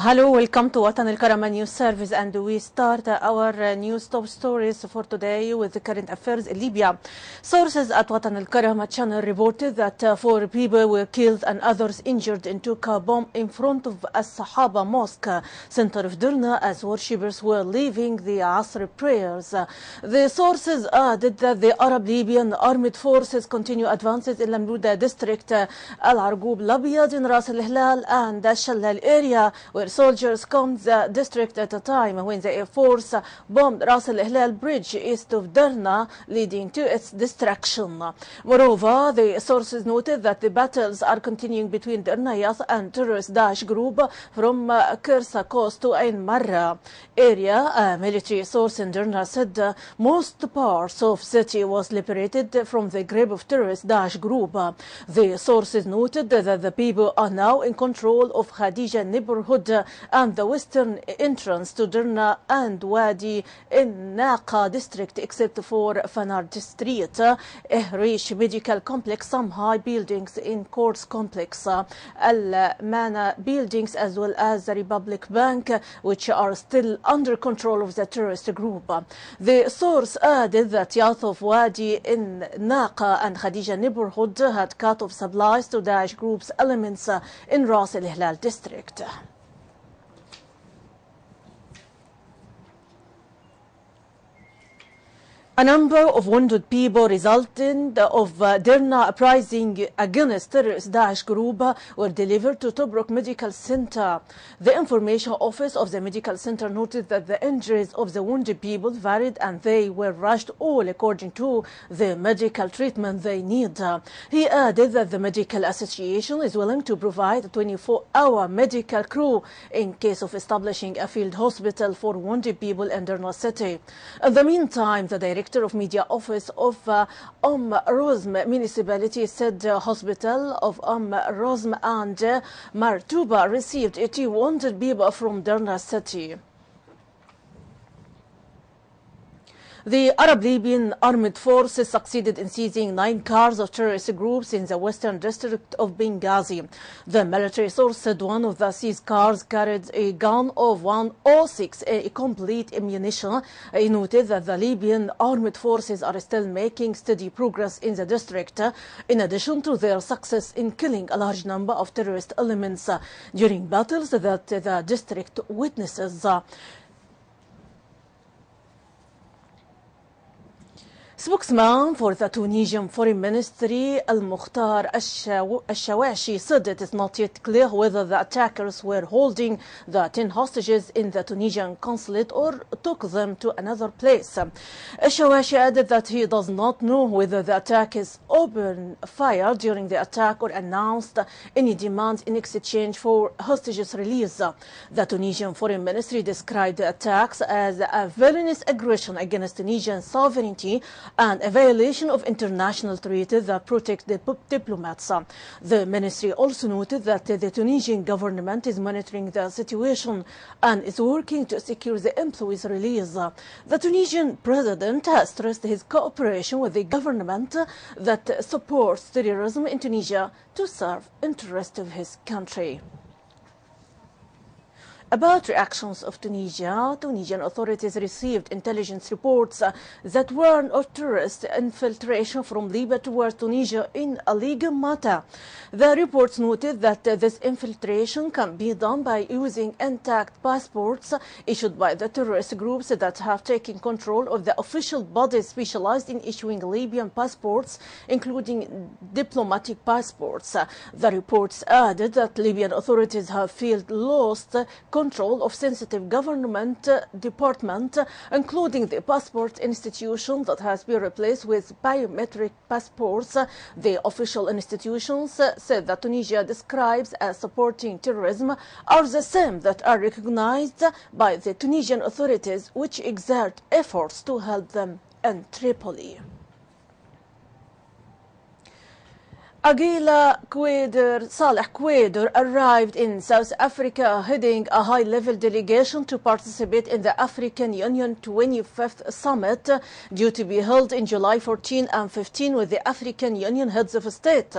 Hello, welcome to Watan الكرامة News Service, and we start our news top stories for today with the current affairs in Libya. Sources at Watan الكرامة channel reported that 4 people were killed and others injured in a bomb in front of As-Sahaba Mosque, center of Derna, as worshippers were leaving the Asr prayers. The sources added that the Arab Libyan armed forces continue advances in Lamlouda district, Al-Arqoub Labiyad in Ras al-Hilal and the Khallal area, where soldiers combed the district at a time when the Air Force bombed Ras al-Hilal bridge east of Derna, leading to its destruction. Moreover, the sources noted that the battles are continuing between Derna and terrorist Daesh group from Kirsa coast to Ain Marra area. A military source in Derna said most parts of city was liberated from the grip of terrorist Daesh group. The sources noted that the people are now in control of Khadija neighborhood and the western entrance to Derna and Wadi in Naqa district, except for Fanard Street, Ehrish Medical Complex, some high buildings in Courts Complex, Al-Mana buildings, as well as the Republic Bank, which are still under control of the terrorist group. The source added that Yath Wadi in Naqa and Khadija neighborhood had cut off supplies to Daesh group's elements in Ras al-Hilal district. A number of wounded people resulting of Derna uprising against terrorist Daesh group were delivered to Tobruk Medical Center. The information office of the medical center noted that the injuries of the wounded people varied and they were rushed all according to the medical treatment they need. He added that the medical association is willing to provide a 24-hour medical crew in case of establishing a field hospital for wounded people in Derna city. In the meantime, the director of media office of Rozm municipality said hospital of Rozm and Martuba received 80 wounded people from Derna city. The Arab Libyan armed forces succeeded in seizing 9 cars of terrorist groups in the western district of Benghazi. The military source said one of the seized cars carried a gun of 106, a complete ammunition. He noted that the Libyan armed forces are still making steady progress in the district, in addition to their success in killing a large number of terrorist elements during battles that the district witnesses. Spokesman for the Tunisian Foreign Ministry, Al-Mukhtar Al-Shawashi, said it is not yet clear whether the attackers were holding the 10 hostages in the Tunisian consulate or took them to another place. Al-Shawashi added that he does not know whether the attack is open fire during the attack or announced any demands in exchange for hostages release. The Tunisian Foreign Ministry described the attacks as a villainous aggression against Tunisian sovereignty and a violation of international treaties that protect the diplomats. The ministry also noted that the Tunisian government is monitoring the situation and is working to secure the employees' release. The Tunisian president has stressed his cooperation with the government that supports terrorism in Tunisia to serve the interests of his country. About reactions of Tunisia, Tunisian authorities received intelligence reports that warned of terrorist infiltration from Libya towards Tunisia in a legal matter. The reports noted that this infiltration can be done by using intact passports issued by the terrorist groups that have taken control of the official bodies specialized in issuing Libyan passports, including diplomatic passports. The reports added that Libyan authorities have felt lost control of sensitive government department, including the passport institution that has been replaced with biometric passports. The official institutions said that Tunisia describes as supporting terrorism are the same that are recognized by the Tunisian authorities, which exert efforts to help them in Tripoli. Aguila Saleh Quader arrived in South Africa, heading a high-level delegation to participate in the African Union 25th Summit, due to be held in July 14 and 15 with the African Union heads of state.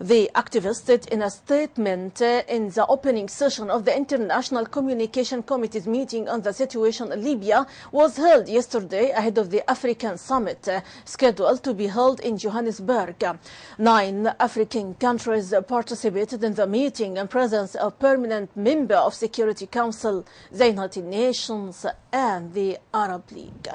The activist said in a statement in the opening session of the International Communication Committee's meeting on the situation in Libya was held yesterday ahead of the African Summit scheduled to be held in Johannesburg. 9 African countries participated in the meeting in presence of permanent member of Security Council, the United Nations and the Arab League.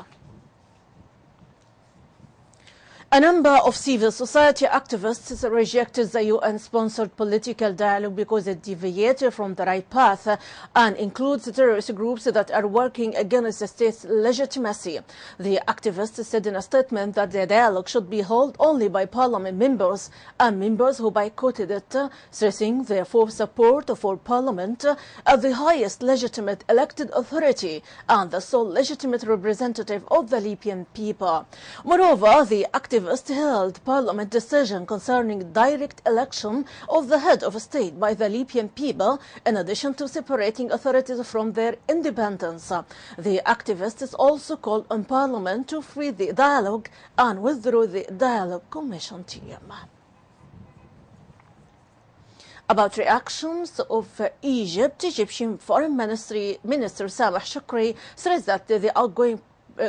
A number of civil society activists rejected the UN-sponsored political dialogue because it deviated from the right path and includes terrorist groups that are working against the state's legitimacy. The activists said in a statement that the dialogue should be held only by parliament members and members who boycotted it, stressing their full support for parliament as the highest legitimate elected authority and the sole legitimate representative of the Libyan people. Moreover, the activists held parliament decision concerning direct election of the head of state by the Libyan people, in addition to separating authorities from their independence. The activists also called on parliament to free the dialogue and withdraw the dialogue commission team. About reactions of Egypt, Egyptian Foreign Minister Sameh Shukri says that the outgoing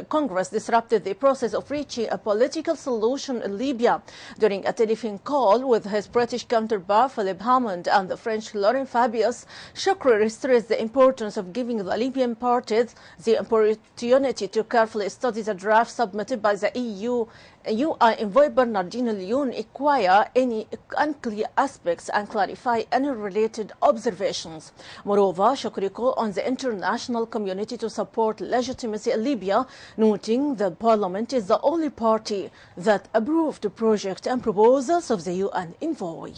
Congress disrupted the process of reaching a political solution in Libya. During a telephone call with his British counterpart Philip Hammond and the French Laurent Fabius, Shukri stressed the importance of giving the Libyan parties the opportunity to carefully study the draft submitted by the UI envoy Bernardino Leon, acquire any unclear aspects and clarify any related observations. Moreover, Shukri called on the international community to support legitimacy in Libya, noting the parliament is the only party that approved the project and proposals of the UN envoy.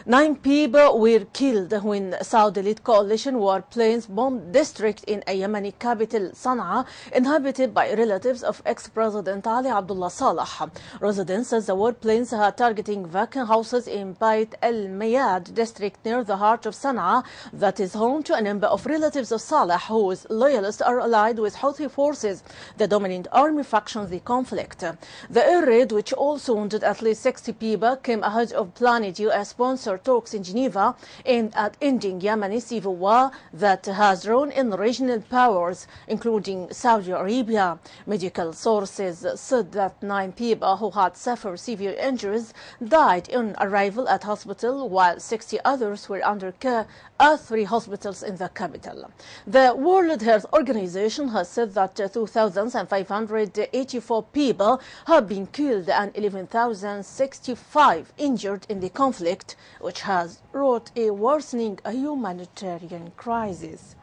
9 people were killed when Saudi-led coalition warplanes bombed district in a Yemeni capital, Sana'a, inhabited by relatives of ex-President Ali Abdullah Saleh. Residents said the warplanes are targeting vacant houses in Bait al-Mayad district near the heart of Sana'a that is home to a number of relatives of Saleh whose loyalists are allied with Houthi forces, the dominant army faction of the conflict. The air raid, which also wounded at least 60 people, came ahead of planned US-sponsored talks in Geneva aimed at ending Yemeni civil war that has drawn in regional powers, including Saudi Arabia. Medical sources said that 9 people who had suffered severe injuries died on arrival at hospital, while 60 others were under care at 3 hospitals in the capital. The World Health Organization has said that 2,584 people have been killed and 11,065 injured in the conflict, which has wrought a worsening humanitarian crisis.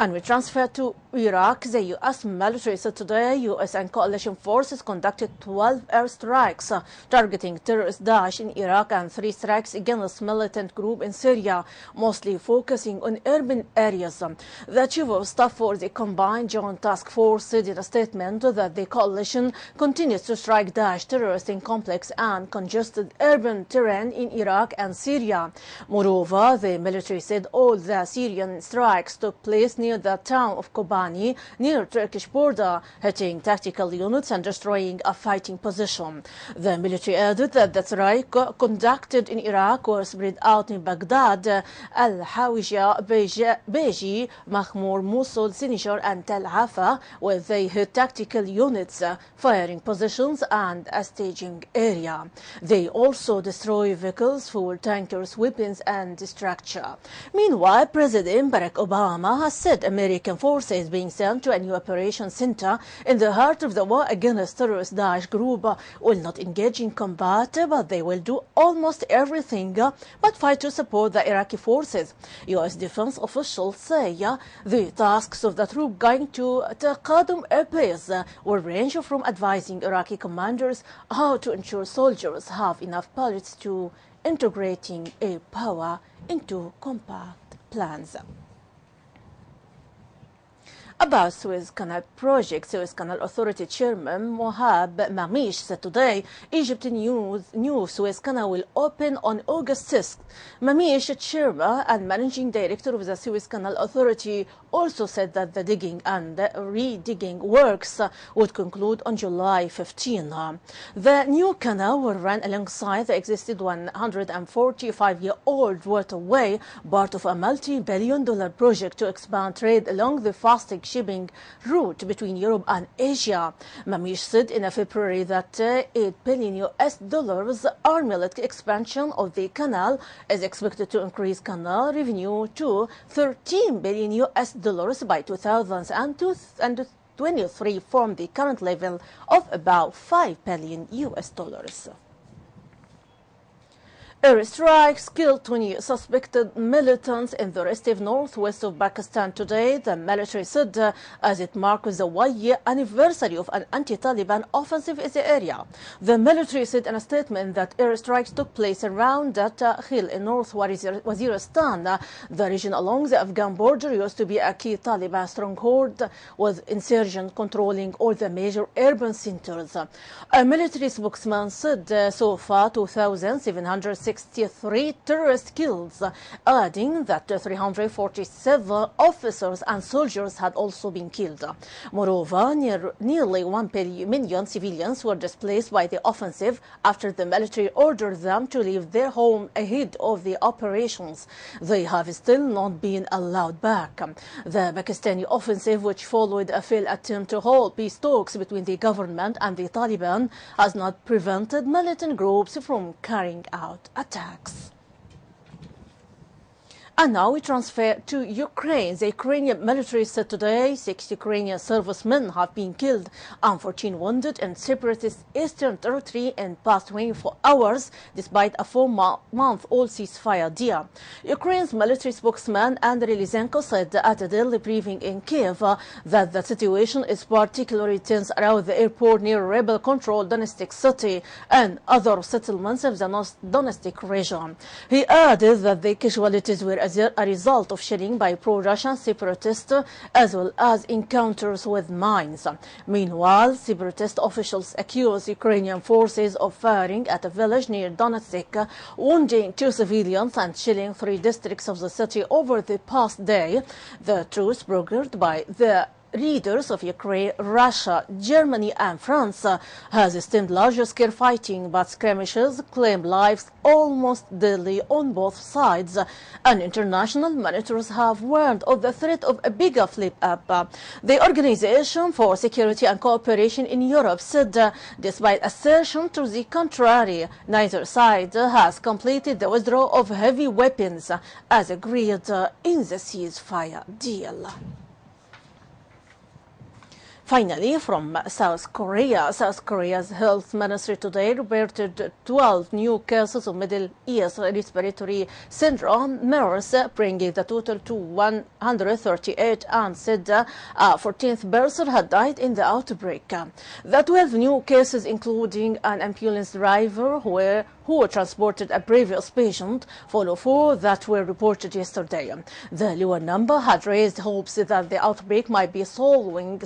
And we transfer to Iraq. The U.S. military said today U.S. and coalition forces conducted 12 airstrikes targeting terrorist Daesh in Iraq and 3 strikes against militant group in Syria, mostly focusing on urban areas. The chief of staff for the Combined Joint Task Force said in a statement that the coalition continues to strike Daesh terrorists in complex and congested urban terrain in Iraq and Syria. Moreover, the military said all the Syrian strikes took place near the town of Kobani, near Turkish border, hitting tactical units and destroying a fighting position. The military added that the strike conducted in Iraq were spread out in Baghdad, Al-Hawija, Beji, Mahmoud, Mosul, Sinjar and Tel Hafa, where they hit tactical units, firing positions and a staging area. They also destroy vehicles, fuel tankers, weapons and structure. Meanwhile, President Barack Obama has said American forces being sent to a new operation center in the heart of the war against terrorist Daesh group will not engage in combat, but they will do almost everything but fight to support the Iraqi forces. U.S. defense officials say the tasks of the troop going to Taqadum Air Base will range from advising Iraqi commanders how to ensure soldiers have enough bullets to integrating air power into combat plans. About Suez Canal project, Suez Canal Authority Chairman Mohab Mamish said today Egypt new Suez Canal will open on August 6th. Mamish, Chairman and Managing Director of the Suez Canal Authority, also said that the digging and re-digging works would conclude on July 15. The new canal will run alongside the existing 145-year-old waterway, part of a multi-billion-dollar project to expand trade along the fastest shipping route between Europe and Asia. Mamish said in February that $8 billion annual expansion of the canal is expected to increase canal revenue to $13 billion by 2023 from the current level of about $5 billion. Airstrikes killed 20 suspected militants in the restive northwest of Pakistan today, the military said, as it marks the one-year anniversary of an anti-Taliban offensive in the area. The military said in a statement that airstrikes took place around Khil in North Waziristan. The region along the Afghan border used to be a key Taliban stronghold, with insurgents controlling all the major urban centers. A military spokesman said so far 2,763 terrorist kills, adding that 347 officers and soldiers had also been killed. Moreover, nearly 1 million civilians were displaced by the offensive after the military ordered them to leave their home ahead of the operations. They have still not been allowed back. The Pakistani offensive, which followed a failed attempt to hold peace talks between the government and the Taliban, has not prevented militant groups from carrying out attacks. And now we transfer to Ukraine. The Ukrainian military said today 6 Ukrainian servicemen have been killed and 14 wounded in separatist eastern territory in past 24 hours, despite a 4-month-old ceasefire deal. Ukraine's military spokesman Andriy Lysenko said at a daily briefing in Kiev that the situation is particularly tense around the airport near rebel-controlled Donetsk city and other settlements of the Donetsk region. He added that the casualties were a result of shelling by pro-Russian separatists as well as encounters with mines. Meanwhile, separatist officials accuse Ukrainian forces of firing at a village near Donetsk, wounding 2 civilians and shelling 3 districts of the city over the past day. The truce brokered by the leaders of Ukraine, Russia, Germany and France has stemmed larger-scale fighting, but skirmishes claim lives almost daily on both sides, and international monitors have warned of the threat of a bigger flip-up. The Organization for Security and Cooperation in Europe said, despite assertion to the contrary, neither side has completed the withdrawal of heavy weapons as agreed in the ceasefire deal. Finally, from South Korea, South Korea's health ministry today reported 12 new cases of Middle East respiratory syndrome, MERS, bringing the total to 138, and said a 14th person had died in the outbreak. The 12 new cases, including an ambulance driver who transported a previous patient, follow 4 that were reported yesterday. The lower number had raised hopes that the outbreak might be slowing,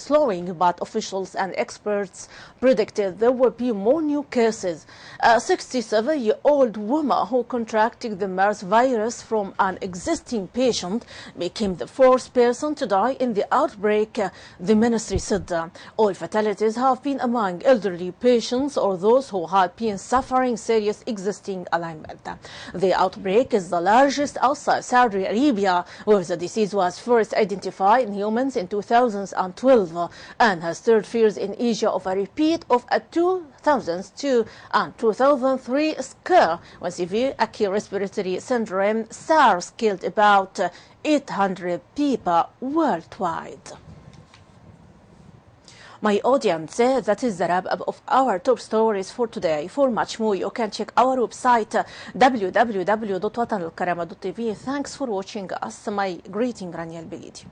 but officials and experts predicted there would be more new cases. A 67-year-old woman who contracted the MERS virus from an existing patient became the 4th person to die in the outbreak, the ministry said. All fatalities have been among elderly patients or those who had been suffering serious existing alignment. The outbreak is the largest outside Saudi Arabia, where the disease was first identified in humans in 2012 and has stirred fears in Asia of a repeat of a 2002 and 2003 scare when severe acute respiratory syndrome SARS killed about 800 people worldwide. My audience, that is the wrap-up of our top stories for today. For much more, you can check our website www.watanalkarama.tv. Thanks for watching us. My greeting, Rانيا البليدي.